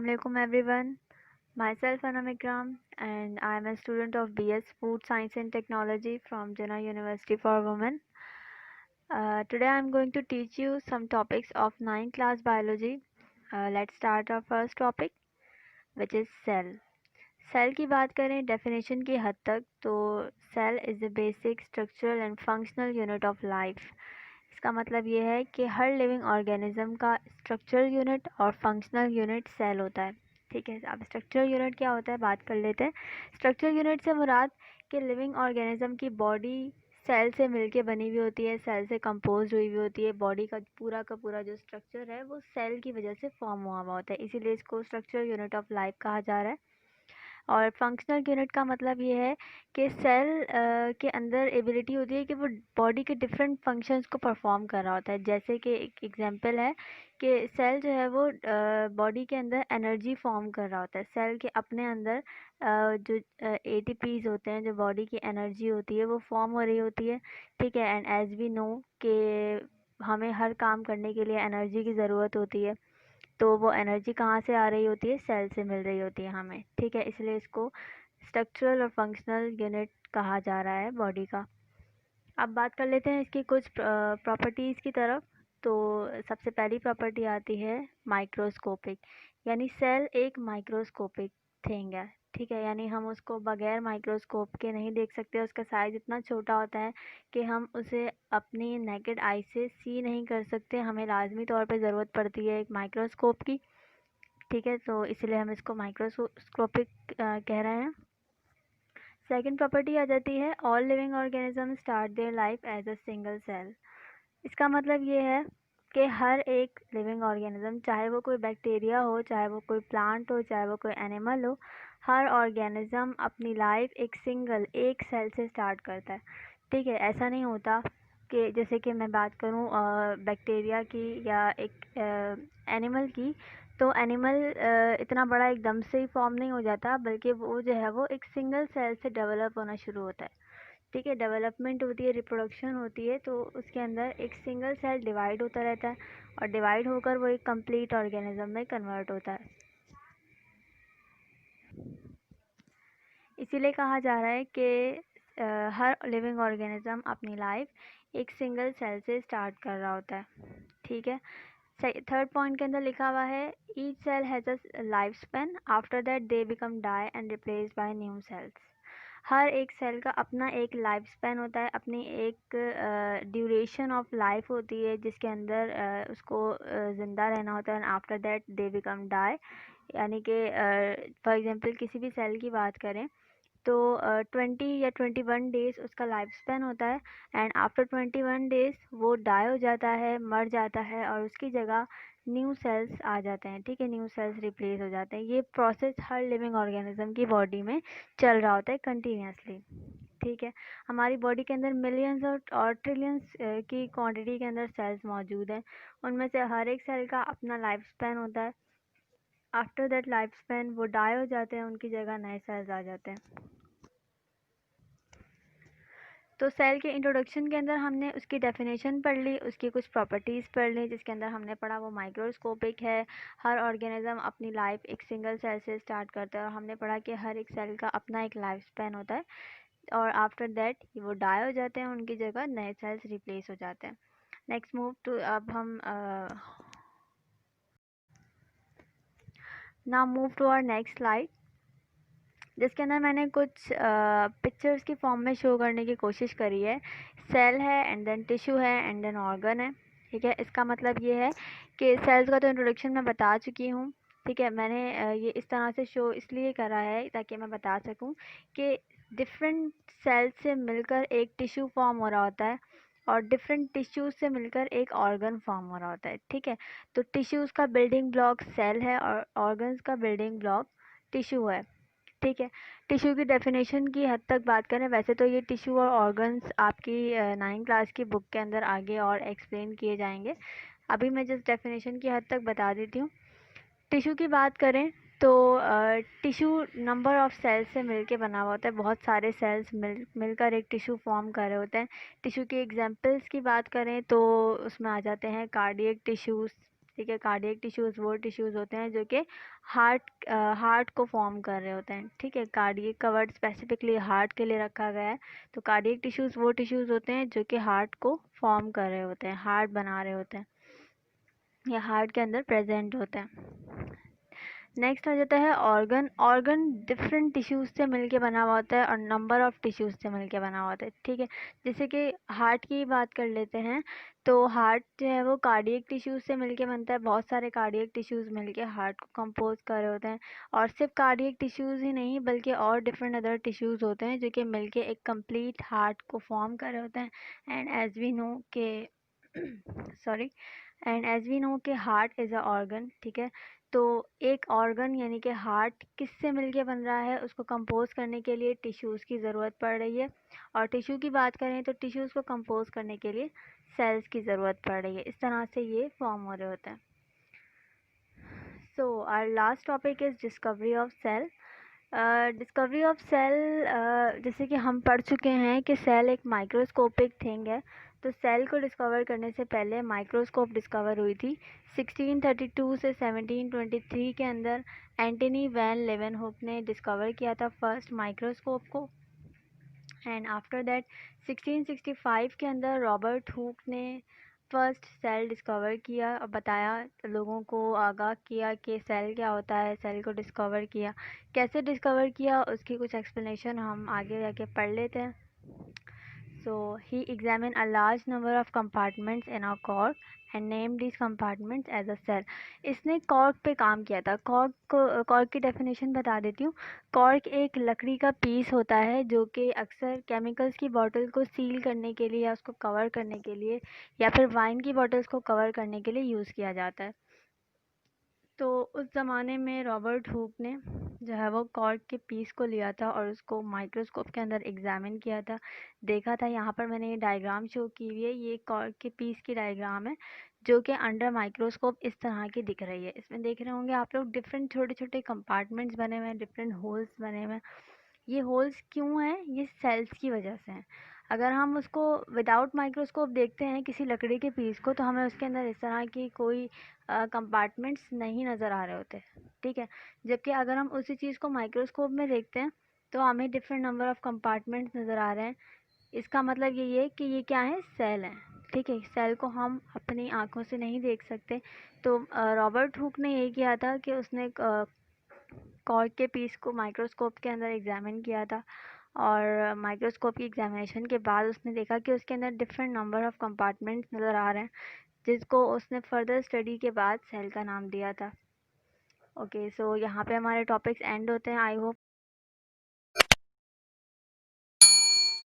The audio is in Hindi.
Assalamualaikum everyone. Myself Anam Ikram and I am a student of BS Food Science and Technology from Jinnah University for Women. Today I am going to teach you some topics of 9th class biology. Let's start our first topic which is cell. Cell की बात करें डेफिनेशन की हद तक तो cell is the basic structural and functional unit of life. इसका मतलब ये है कि हर लिविंग ऑर्गेनिज्म का स्ट्रक्चरल यूनिट और फंक्शनल यूनिट सेल होता है। ठीक है, अब स्ट्रक्चरल यूनिट क्या होता है बात कर लेते हैं। स्ट्रक्चरल यूनिट से मुराद कि लिविंग ऑर्गेनिज्म की बॉडी सेल से मिलके बनी हुई होती है, सेल से कंपोज हुई हुई होती है। बॉडी का पूरा जो स्ट्रक्चर है वो सेल की वजह से फॉर्म हुआ होता है, इसीलिए इसको स्ट्रक्चरल यूनिट ऑफ लाइफ कहा जा रहा है। और फंक्शनल यूनिट का मतलब ये है कि सेल के अंदर एबिलिटी होती है कि वो बॉडी के डिफरेंट फंक्शंस को परफॉर्म कर रहा होता है। जैसे कि एक एग्जांपल है कि सेल जो है वो बॉडी के अंदर एनर्जी फॉर्म कर रहा होता है। सेल के अपने अंदर जो एटीपीज होते हैं, जो बॉडी की एनर्जी होती है वो फॉर्म हो रही होती है। ठीक है, एंड एज वी नो कि हमें हर काम करने के लिए एनर्जी की ज़रूरत होती है, तो वो एनर्जी कहाँ से आ रही होती है, सेल से मिल रही होती है हमें। ठीक है, इसलिए इसको स्ट्रक्चरल और फंक्शनल यूनिट कहा जा रहा है बॉडी का। अब बात कर लेते हैं इसकी कुछ प्रॉपर्टीज़ की तरफ। तो सबसे पहली प्रॉपर्टी आती है माइक्रोस्कोपिक, यानी सेल एक माइक्रोस्कोपिक थिंग है। ठीक है, यानी हम उसको बगैर माइक्रोस्कोप के नहीं देख सकते। उसका साइज़ इतना छोटा होता है कि हम उसे अपनी नेकेड आई से सी नहीं कर सकते, हमें लाजमी तौर पे ज़रूरत पड़ती है एक माइक्रोस्कोप की। ठीक है, तो इसलिए हम इसको माइक्रोस्कोपिक कह रहे हैं। सेकंड प्रॉपर्टी आ जाती है all living organism start their life as a single cell. इसका मतलब ये है कि हर एक लिविंग ऑर्गेनिज्म, चाहे वो कोई बैक्टीरिया हो, चाहे वो कोई प्लांट हो, चाहे वो कोई एनिमल हो, हर ऑर्गेनिज्म अपनी लाइफ एक सेल से स्टार्ट करता है। ठीक है, ऐसा नहीं होता कि जैसे कि मैं बात करूं बैक्टीरिया की या एक एनिमल की, तो एनिमल इतना बड़ा एकदम से ही फॉर्म नहीं हो जाता, बल्कि वो जो है वो एक सिंगल सेल से डेवलप होना शुरू होता है। ठीक है, डेवलपमेंट होती है, रिप्रोडक्शन होती है, तो उसके अंदर एक सिंगल सेल डिवाइड होता रहता है और डिवाइड होकर वो एक कंप्लीट ऑर्गेनिज्म में कन्वर्ट होता है। इसीलिए कहा जा रहा है कि हर लिविंग ऑर्गेनिज्म अपनी लाइफ एक सिंगल सेल से स्टार्ट कर रहा होता है। ठीक है, थर्ड पॉइंट के अंदर लिखा हुआ है each cell has a life span, after that they become die and replaced by new cells. हर एक सेल का अपना एक लाइफ स्पेन होता है, अपनी एक ड्यूरेशन ऑफ लाइफ होती है जिसके अंदर उसको ज़िंदा रहना होता है। And after that they become die, यानी कि फॉर एग्जांपल किसी भी सेल की बात करें तो 20 या 21 डेज़ उसका लाइफ स्पेन होता है। एंड आफ्टर 21 डेज़ वो डाई हो जाता है, मर जाता है, और उसकी जगह न्यू सेल्स आ जाते हैं। ठीक है, न्यू सेल्स रिप्लेस हो जाते हैं। ये प्रोसेस हर लिविंग ऑर्गेनिज्म की बॉडी में चल रहा होता है कंटिन्यूसली। ठीक है, हमारी बॉडी के अंदर मिलियंस और ट्रिलियंस की क्वांटिटी के अंदर सेल्स मौजूद हैं। उनमें से हर एक सेल का अपना लाइफ स्पेन होता है। आफ्टर दैट लाइफ स्पेन वो डाई हो जाते हैं, उनकी जगह नए सेल्स आ जाते हैं। तो सेल के इंट्रोडक्शन के अंदर हमने उसकी डेफिनेशन पढ़ ली, उसकी कुछ प्रॉपर्टीज़ पढ़ ली, जिसके अंदर हमने पढ़ा वो माइक्रोस्कोपिक है। हर ऑर्गेनिज्म अपनी लाइफ एक सिंगल सेल से स्टार्ट करता है, और हमने पढ़ा कि हर एक सेल का अपना एक लाइफ स्पैन होता है, और आफ्टर दैट वो डाई हो जाते हैं, उनकी जगह नए सेल्स रिप्लेस हो जाते हैं। नेक्स्ट मूव टू, अब हम now move to our next slide, जिसके अंदर मैंने कुछ पिक्चर्स की फॉर्म में शो करने की कोशिश करी है। सेल है, एंड देन टिश्यू है, एंड देन ऑर्गन है। ठीक है, इसका मतलब ये है कि सेल्स का तो इंट्रोडक्शन मैं बता चुकी हूँ। ठीक है, मैंने ये इस तरह से शो इसलिए करा है ताकि मैं बता सकूँ कि डिफरेंट सेल्स से मिलकर एक टिश्यू फॉर्म हो रहा होता है, और डिफरेंट टिश्यूज़ से मिलकर एक ऑर्गन फॉर्म हो रहा होता है। ठीक है, तो टिश्यूज़ का बिल्डिंग ब्लॉक सेल है और ऑर्गन्स का बिल्डिंग ब्लॉक टिश्यू है। ठीक है, टिश्यू की डेफिनेशन की हद तक बात करें, वैसे तो ये टिश्यू और ऑर्गन्स आपकी 9th क्लास की बुक के अंदर आगे और एक्सप्लेन किए जाएंगे। अभी मैं जिस डेफिनेशन की हद तक बता देती हूँ। टिश्यू की बात करें तो टिश्यू नंबर ऑफ़ सेल्स से मिलके बना हुआ होता है। बहुत सारे सेल्स मिलकर एक टिश्यू फॉर्म कर रहे होते हैं। टिश्यू के एग्जांपल्स की बात करें तो उसमें आ जाते हैं कार्डियक टिश्यूज़, ठीक है। कार्डियक टिश्यूज़ वो टिश्यूज़ होते हैं जो कि हार्ट को फॉर्म कर रहे होते हैं, ठीक है। कार्डियक का वर्ड स्पेसिफिकली हार्ट के लिए रखा गया है। तो कार्डियक टिश्यूज़ वो टिश्यूज़ होते हैं जो कि हार्ट को फॉर्म कर रहे होते हैं, हार्ट बना रहे होते हैं या हार्ट के अंदर प्रेजेंट होते हैं। नेक्स्ट आ जाता है ऑर्गन। ऑर्गन डिफरेंट टिश्यूज से मिलके बना हुआ होता है और नंबर ऑफ टिश्यूज से मिलके बना हुआ होता है, ठीक है। जैसे कि हार्ट की बात कर लेते हैं, तो हार्ट जो है वो कार्डियक टिश्यूज से मिलके बनता है। बहुत सारे कार्डियक टिश्यूज मिलके हार्ट को कंपोज कर रहे होते हैं, और सिर्फ कार्डियक टिश्यूज ही नहीं बल्कि और डिफरेंट अदर टिश्यूज होते हैं जो कि मिलके एक कंप्लीट हार्ट को फॉर्म कर रहे होते हैं। एंड एज वी नो के sorry and as we know के हार्ट इज़ अ ऑर्गन, ठीक है। तो एक ऑर्गन यानी कि हार्ट किससे मिलके बन रहा है, उसको कंपोज करने के लिए टिश्यूज़ की ज़रूरत पड़ रही है। और टिश्यू की बात करें तो टिश्यूज़ को कंपोज करने के लिए सेल्स की ज़रूरत पड़ रही है। इस तरह से ये फॉर्म हो रहे होते हैं। So our last topic is discovery of cell. Discovery of cell, जैसे कि हम पढ़ चुके हैं कि सेल एक माइक्रोस्कोपिक थिंग है। तो सेल को डिस्कवर करने से पहले माइक्रोस्कोप डिस्कवर हुई थी 1632 से 1723 के अंदर। एंटनी वैन लेवेनहुक ने डिस्कवर किया था फर्स्ट माइक्रोस्कोप को। एंड आफ्टर दैट 1665 के अंदर रॉबर्ट हुक ने फर्स्ट सेल डिस्कवर किया और बताया, लोगों को आगाह किया कि सेल क्या होता है, सेल को डिस्कवर किया। कैसे डिस्कवर किया उसकी कुछ एक्सप्लेनेशन हम आगे जाके पढ़ लेते हैं। So he examined a large number of compartments in a cork and named these compartments as a cell. इसने कॉर्क पे काम किया था। कॉर्क की डेफिनेशन बता देती हूँ। कॉर्क एक लकड़ी का पीस होता है जो कि अक्सर केमिकल्स की बॉटल को सील करने के लिए या उसको कवर करने के लिए या फिर वाइन की बॉटल्स को कवर करने के लिए यूज़ किया जाता है। तो उस ज़माने में रॉबर्ट हुक ने जो है वो कॉर्क के पीस को लिया था और उसको माइक्रोस्कोप के अंदर एग्जामिन किया था, देखा था। यहाँ पर मैंने ये डायग्राम शो की हुई है, ये कॉर्क के पीस की डायग्राम है जो कि अंडर माइक्रोस्कोप इस तरह की दिख रही है। इसमें देख रहे होंगे आप लोग डिफरेंट छोटे छोटे कंपार्टमेंट्स बने हुए हैं, डिफरेंट होल्स बने हुए हैं। ये होल्स क्यों हैं? ये सेल्स की वजह से हैं। अगर हम उसको विदाउट माइक्रोस्कोप देखते हैं किसी लकड़ी के पीस को, तो हमें उसके अंदर इस तरह की कोई कंपार्टमेंट्स नहीं नज़र आ रहे होते, ठीक है। जबकि अगर हम उसी चीज़ को माइक्रोस्कोप में देखते हैं तो हमें डिफरेंट नंबर ऑफ़ कंपार्टमेंट्स नज़र आ रहे हैं। इसका मतलब यही है कि ये क्या है, सेल हैं, ठीक है। सेल को हम अपनी आँखों से नहीं देख सकते। तो रॉबर्ट हुक ने यही किया था कि उसने कॉर्क के पीस को माइक्रोस्कोप के अंदर एग्जामिन किया था, और माइक्रोस्कोप की एग्जामिनेशन के बाद उसने देखा कि उसके अंदर डिफरेंट नंबर ऑफ़ कंपार्टमेंट्स नज़र आ रहे हैं, जिसको उसने फर्दर स्टडी के बाद सेल का नाम दिया था। ओके, सो यहाँ पे हमारे टॉपिक्स एंड होते हैं। I hope